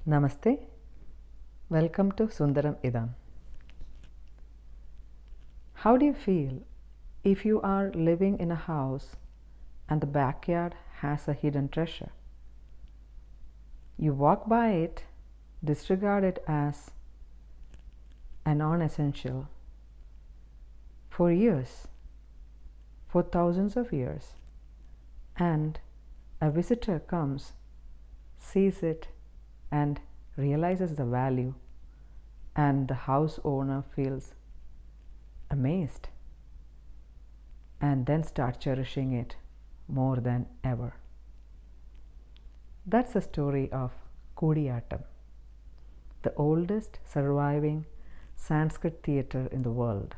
Namaste. Welcome to Sundaram Idam. How do you feel if you are living in a house and the backyard has a hidden treasure? You walk by it, disregard it as a non-essential for years, for thousands of years, and a visitor comes, sees it, and realizes the value, and the house owner feels amazed and then start cherishing it more than ever. That's the story of Koodiyattam, the oldest surviving Sanskrit theatre in the world,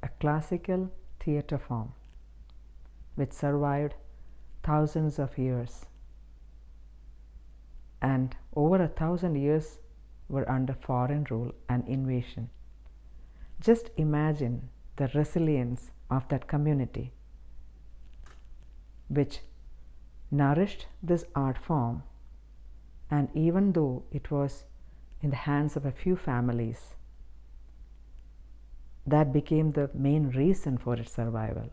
a classical theatre form which survived thousands of years, and over 1,000 years were under foreign rule and invasion. Just imagine the resilience of that community which nourished this art form, and even though it was in the hands of a few families, that became the main reason for its survival.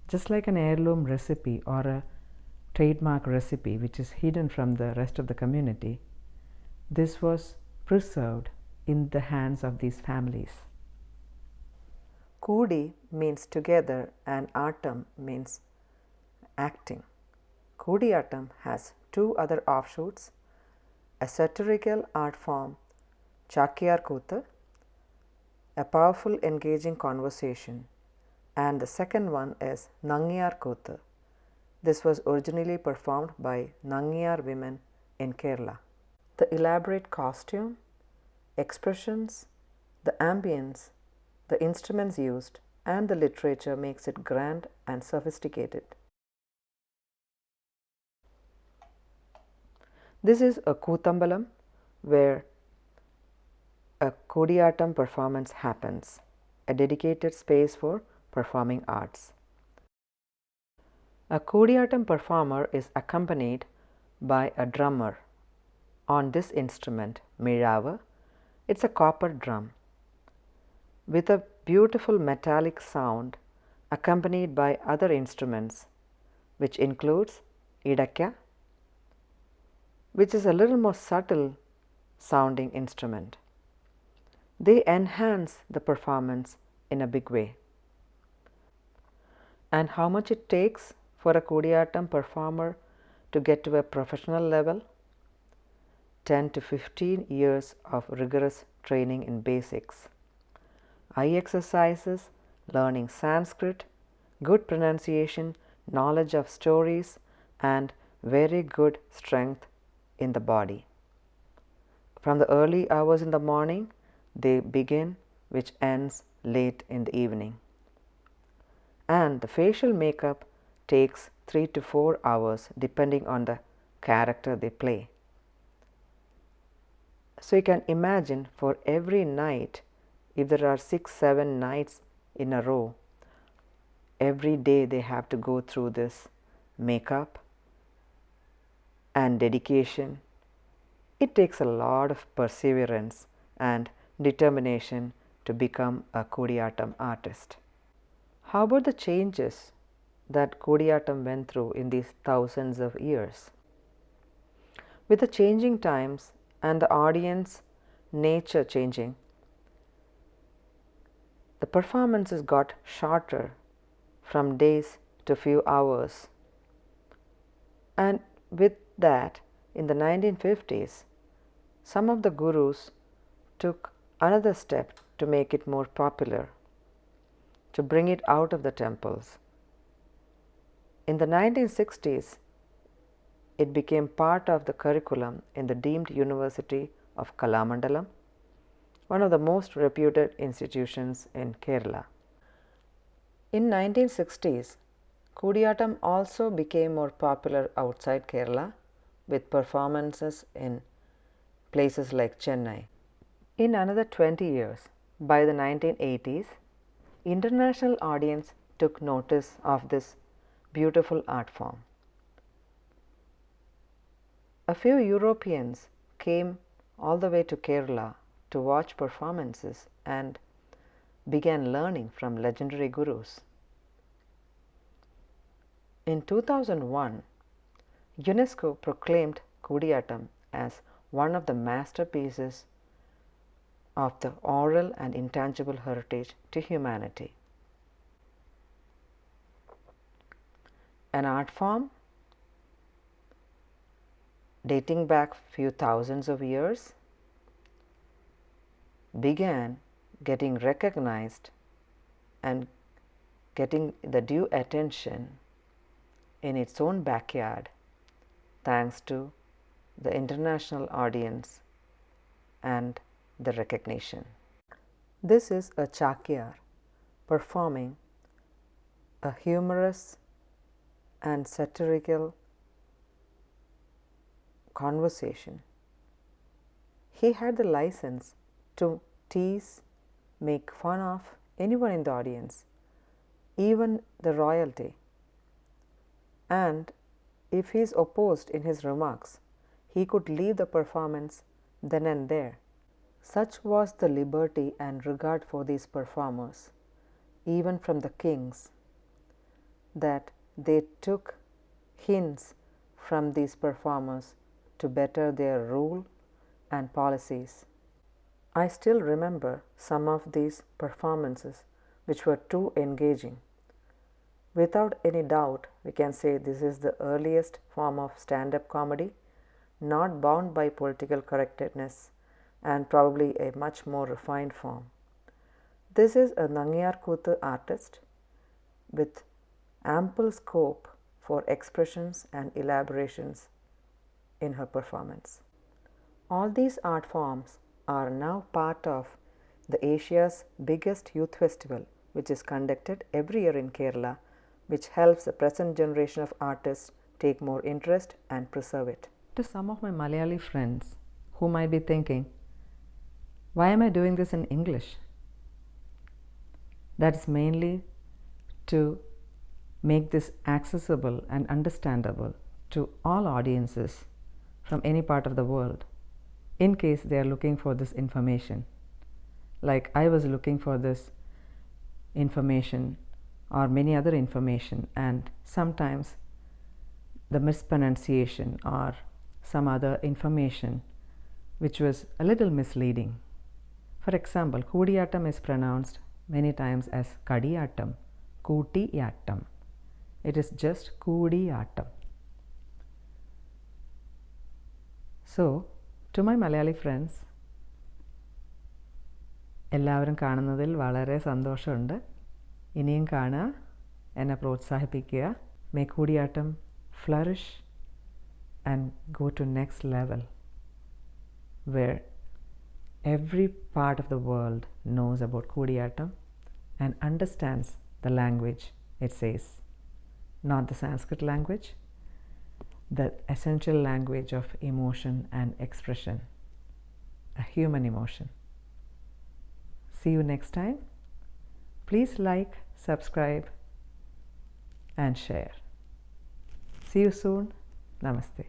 Just like an heirloom recipe or a trademark recipe which is hidden from the rest of the community, this was preserved in the hands of these families. Koodi means together and Attam means acting. Koodiyattam has two other offshoots, a satirical art form, Chakyar Koothu, a powerful engaging conversation, and the second one is Nangyar Koothu. This was originally performed by Nangyar women in Kerala. The elaborate costume, expressions, the ambience, the instruments used, and the literature makes it grand and sophisticated. This is a Kootambalam where a Koodiyattam performance happens, a dedicated space for performing arts. A Koodiyattam performer is accompanied by a drummer on this instrument, Mirava. It's a copper drum with a beautiful metallic sound accompanied by other instruments, which includes Idam, which is a little more subtle sounding instrument. They enhance the performance in a big way. And how much it takes for a Koodiyattam performer to get to a professional level? 10 to 15 years of rigorous training in basics, eye exercises, learning Sanskrit, good pronunciation, knowledge of stories, and very good strength in the body. From the early hours in the morning, they begin, which ends late in the evening. And the facial makeup takes 3 to 4 hours depending on the character they play. So you can imagine for every night, if there are 6-7 nights in a row, every day they have to go through this makeup and dedication. It takes a lot of perseverance and determination to become a Koodiyattam artist. How about the changes that Koodiyattam went through in these thousands of years? With the changing times and the audience nature changing, the performances got shorter from days to few hours. And with that, in the 1950s, some of the gurus took another step to make it more popular, to bring it out of the temples. In the 1960s, it became part of the curriculum in the deemed University of Kalamandalam, one of the most reputed institutions in Kerala. In 1960s, Koodiyattam also became more popular outside Kerala with performances in places like Chennai. In another 20 years, by the 1980s, international audience took notice of this beautiful art form. A few Europeans came all the way to Kerala to watch performances and began learning from legendary gurus. In 2001, UNESCO proclaimed Koodiyattam as one of the masterpieces of the oral and intangible heritage to humanity. An art form dating back few thousands of years began getting recognized and getting the due attention in its own backyard thanks to the international audience and the recognition. This is a Chakyar performing a humorous and satirical conversation. He had the license to tease, make fun of anyone in the audience, even the royalty. And if he is opposed in his remarks, he could leave the performance then and there. Such was the liberty and regard for these performers, even from the kings, that they took hints from these performers to better their rule and policies. I still remember some of these performances which were too engaging. Without any doubt, we can say this is the earliest form of stand-up comedy, not bound by political correctness, and probably a much more refined form. This is a Nangyar Koothu artist with ample scope for expressions and elaborations in her performance. All these art forms are now part of the Asia's biggest youth festival, which is conducted every year in Kerala, which helps the present generation of artists take more interest and preserve it. To some of my Malayali friends who might be thinking, why am I doing this in English? That's mainly to make this accessible and understandable to all audiences from any part of the world, in case they are looking for this information. Like I was looking for this information or many other information, and sometimes the mispronunciation or some other information which was a little misleading. For example, Koodiyattam is pronounced many times as Kadiyattam, Kootiyattam. It is just Koodiyattam. So, to my Malayali friends, എല്ലാവരും കാണുന്നതിൽ വളരെ സന്തോഷമുണ്ട്. ഇനിയും കാണുക, എന്നെ പ്രോത്സാഹിപ്പിക്കുക. May Koodiyattam flourish and go to next level, where every part of the world knows about Koodiyattam and understands the language it says. Not the Sanskrit language, the essential language of emotion and expression, a human emotion. See you next time. Please like, subscribe, and share. See you soon. Namaste.